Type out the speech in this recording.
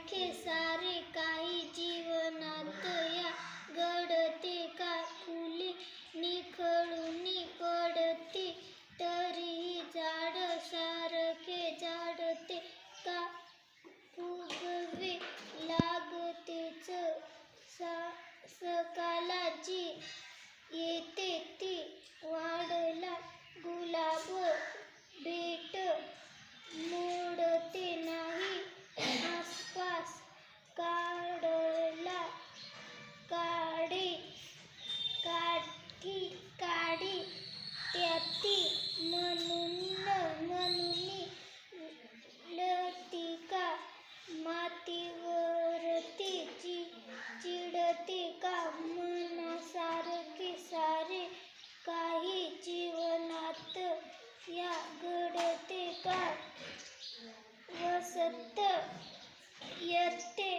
सारखे सारे काही जीवनात या घडते का फुले निखळून पडते तरीही झाड सारखे झाडते का फुगवे लागतेच सकाळला जी येते ती वाढला गुलाब भेट मोडते नाही आसपास काढला काढी त्याती म्हणून लतिका मातीवरती चिडते का मनासारखे सारे काही जीवनात या घडते का वसंत येते